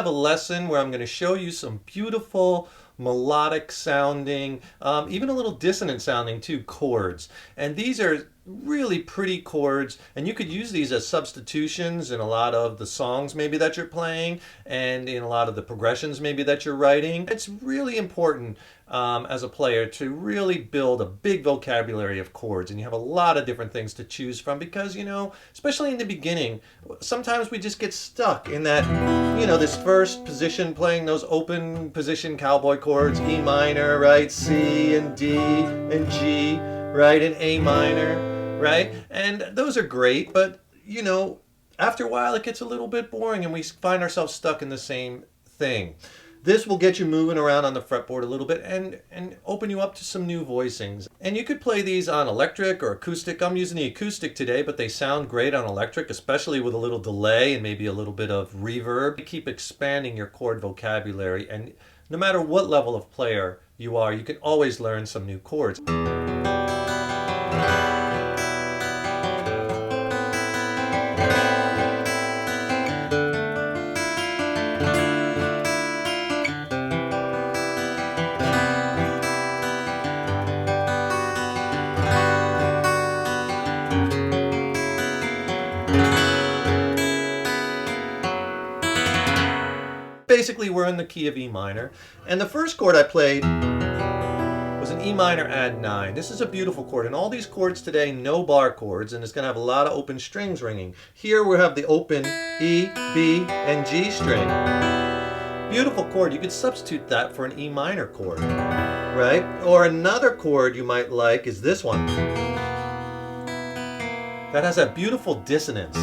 Have a lesson where I'm going to show you some beautiful melodic sounding, even a little dissonant sounding too, chords. And these are really pretty chords, and you could use these as substitutions in a lot of the songs maybe that you're playing and in a lot of the progressions maybe that you're writing. It's really important as a player to really build a big vocabulary of chords, and you have a lot of different things to choose from because, you know, especially in the beginning, sometimes we just get stuck in that, you know, this first position, playing those open position cowboy chords, E minor, right, C and D and G, right, and A minor, right? And those are great, but, you know, after a while it gets a little bit boring and we find ourselves stuck in the same thing. This will get you moving around on the fretboard a little bit and open you up to some new voicings. And you could play these on electric or acoustic. I'm using the acoustic today, but they sound great on electric, especially with a little delay and maybe a little bit of reverb. Keep expanding your chord vocabulary, and no matter what level of player you are, you can always learn some new chords. Basically, we're in the key of E minor, and the first chord I played was an E minor add 9. This is a beautiful chord, and all these chords today, no bar chords, and it's going to have a lot of open strings ringing. Here we have the open E, B, and G string. Beautiful chord. You could substitute that for an E minor chord, right? Or another chord you might like is this one. That has that beautiful dissonance.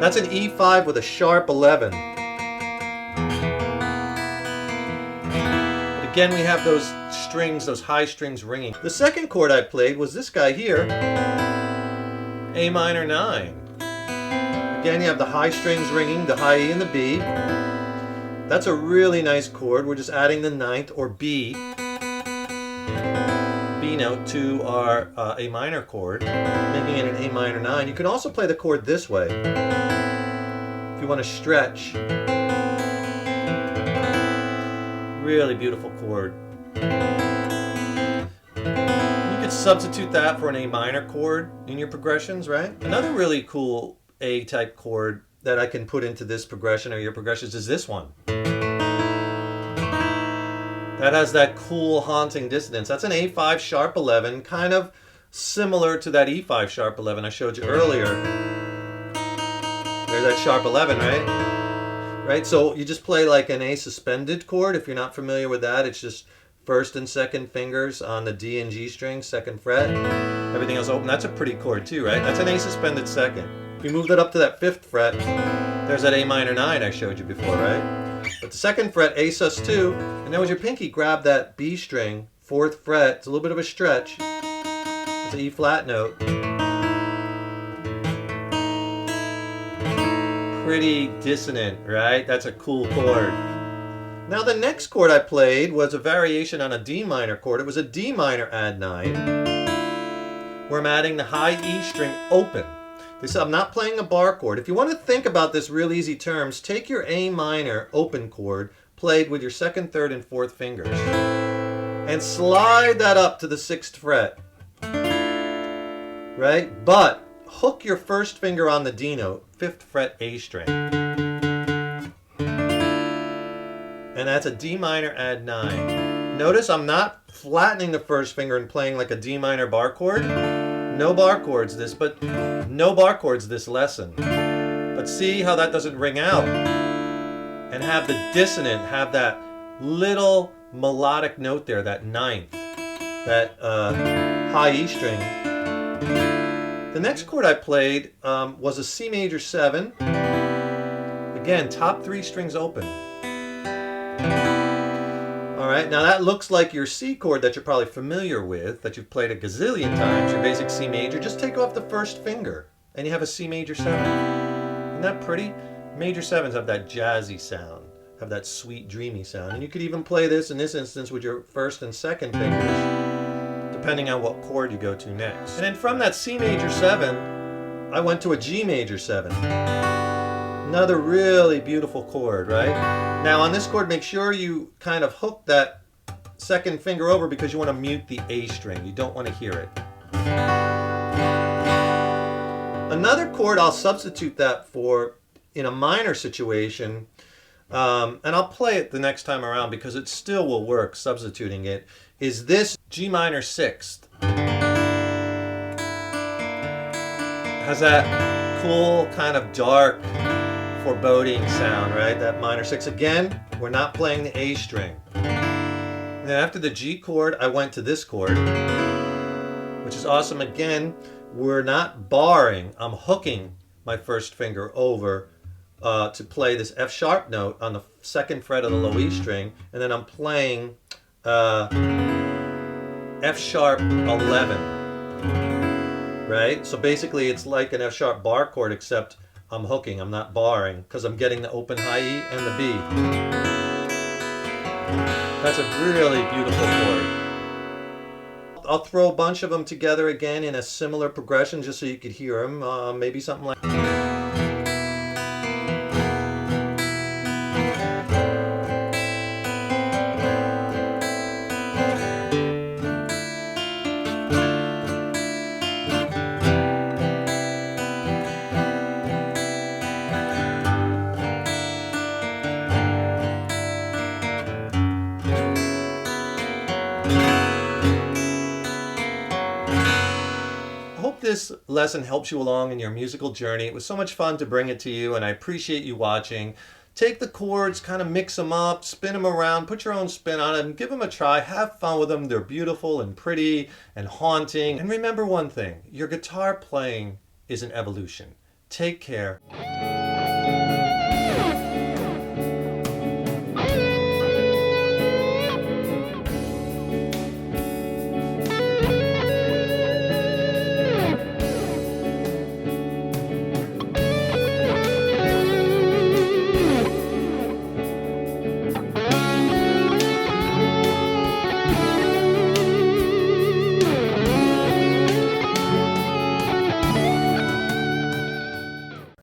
That's an E5 with a sharp 11. Again, we have those strings, those high strings ringing. The second chord I played was this guy here, A minor 9. Again, you have the high strings ringing, the high E and the B. That's a really nice chord. We're just adding the ninth or B note to our A minor chord, making it an A minor 9. You can also play the chord this way if you want to stretch. Really beautiful chord. You could substitute that for an A minor chord in your progressions, right? Another really cool A type chord that I can put into this progression or your progressions is this one. That has that cool haunting dissonance. That's an A5 sharp 11, kind of similar to that E5 sharp 11 I showed you earlier. There's that sharp 11, right? Right, so you just play like an A suspended chord. If you're not familiar with that, it's just first and second fingers on the D and G string, second fret. Everything else open. That's a pretty chord too, right? That's an A suspended second. If you move that up to that fifth fret, there's that A minor 9 I showed you before, right? But the second fret, A sus2, and then with your pinky, grab that B string, fourth fret. It's a little bit of a stretch. It's an E flat note. Pretty dissonant, right? That's a cool chord. Now the next chord I played was a variation on a D minor chord. It was a D minor add 9, where I'm adding the high E string open. I'm not playing a bar chord. If you want to think about this real easy terms, take your A minor open chord played with your second, third, and fourth fingers and slide that up to the sixth fret, right? But hook your first finger on the D note, fifth fret A string. And that's a D minor add 9. Notice I'm not flattening the first finger and playing like a D minor bar chord. No bar chords this, but no bar chords this lesson. But see how that doesn't ring out and have the dissonant, have that little melodic note there, that ninth, that high E string. The next chord I played was a C major 7. Again, top 3 strings open. Alright, now that looks like your C chord that you're probably familiar with, that you've played a gazillion times, your basic C major. Just take off the first finger and you have a C major 7. Isn't that pretty? Major 7s have that jazzy sound, have that sweet, dreamy sound. And you could even play this in this instance with your first and second fingers, depending on what chord you go to next. And then from that C major 7, I went to a G major 7. Another really beautiful chord, right? Now on this chord, make sure you kind of hook that second finger over because you want to mute the A string. You don't want to hear it. Another chord I'll substitute that for in a minor situation, and I'll play it the next time around because it still will work substituting it, is this G minor sixth. Has that cool kind of dark foreboding sound, right? That minor sixth. Again, we're not playing the A string. And then after the G chord, I went to this chord, which is awesome. Again, we're not barring. I'm hooking my first finger over to play this F sharp note on the second fret of the low E string, and then I'm playing F sharp 11, right? So basically it's like an F sharp bar chord, except I'm hooking, I'm not barring, because I'm getting the open high E and the B. That's a really beautiful chord. I'll throw a bunch of them together again in a similar progression just so you could hear them. Maybe something like... I hope this lesson helps you along in your musical journey. It was so much fun to bring it to you, and I appreciate you watching. Take the chords, kind of mix them up, spin them around, put your own spin on them, give them a try, have fun with them. They're beautiful and pretty and haunting. And remember one thing, your guitar playing is an evolution. Take care.